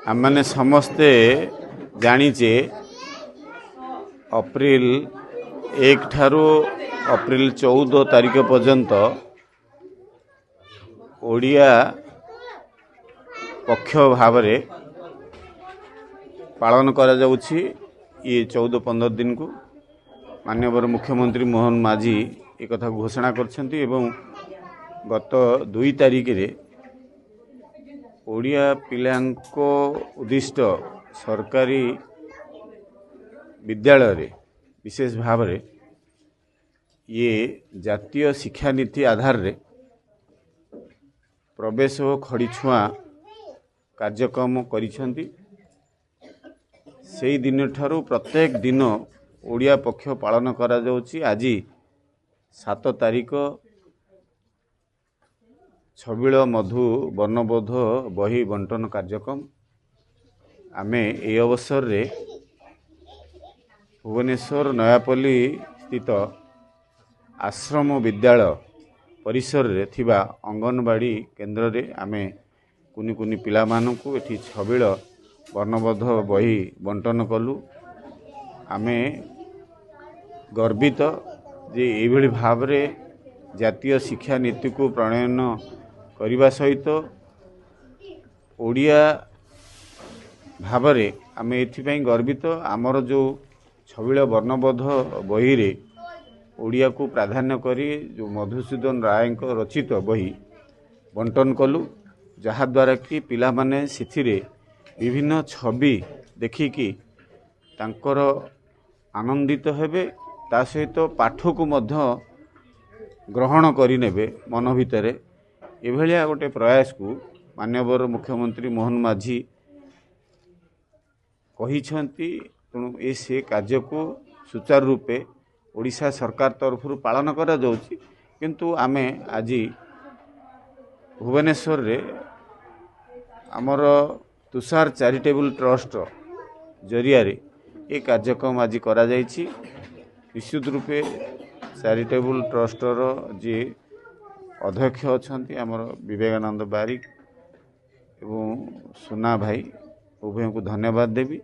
आमने समस्ते जानीचे अप्रैल 1 ठारू अप्रैल 14 तारीख पर्यंत ओडिया पक्ष भाव पालन करा जाउछि। ये 14-15 दिन को माननीय मुख्यमंत्री मोहन माझी एक कथा घोषणा करछन्ती एवं गत 2 तारीख रे ओडिया पिलांको उद्दिष्ट सरकारी विद्यालय रे विशेष भाव रे ये जातीय शिक्षा नीति आधार रे प्रवेश और खड़ी छुआ कार्यक्रम करिछन्ती। सेई दिन ठारू प्रत्येक दिन ओडिया पक्ष पालन करा जाउछि। आज 7 तारीख छबिल मधु वर्णबोध बही बंटन कार्यक्रम आमे ए अवसर रे भुवनेश्वर नयापल्ली स्थित आश्रम विद्यालय परिसर रे थिबा अंगनवाड़ी केन्द्र रे आमे कुनी कुनी पिला मानकु एठी छबिल वर्णबोध बही बंटन कलु। आमे गर्वित जे एभली भाव रे जातीय शिक्षा नीति को प्रणयन करने सहित ओडिया भाव रे आमे एथिपई गर्वित। आमर जो छबिल वर्णबोध बही रे ओडिया को प्राधान्य करी जो मधुसूदन राय रचित बही बंटन कलु, जहा द्वारा कि पिला माने सिथिरे विभिन्न छवि देखिकी तांकर आनंदित हेबे, ता सहित पाठ को मध्य ग्रहण करि नेबे मन भितरे। एभलिया गोटे प्रयास को माननीय मुख्यमंत्री मोहन माझी कहिछन्ती। तेणु ए से कार्य को सुचारू रूपे ओडिशा सरकार तरफ पालन करा जाउछि। किंतु आमे आज भुवनेश्वर रे आमर तुषार चैरिटेबल ट्रस्ट जरिया रे ए कार्यक्रम आज करा जाइछि। निश्चित रूपे चैरिटेबल ट्रस्टर जे अध्यक्ष अच्छा आमर विवेकानंद बारिक एवं सुना भाई उभय को धन्यवाद देवी।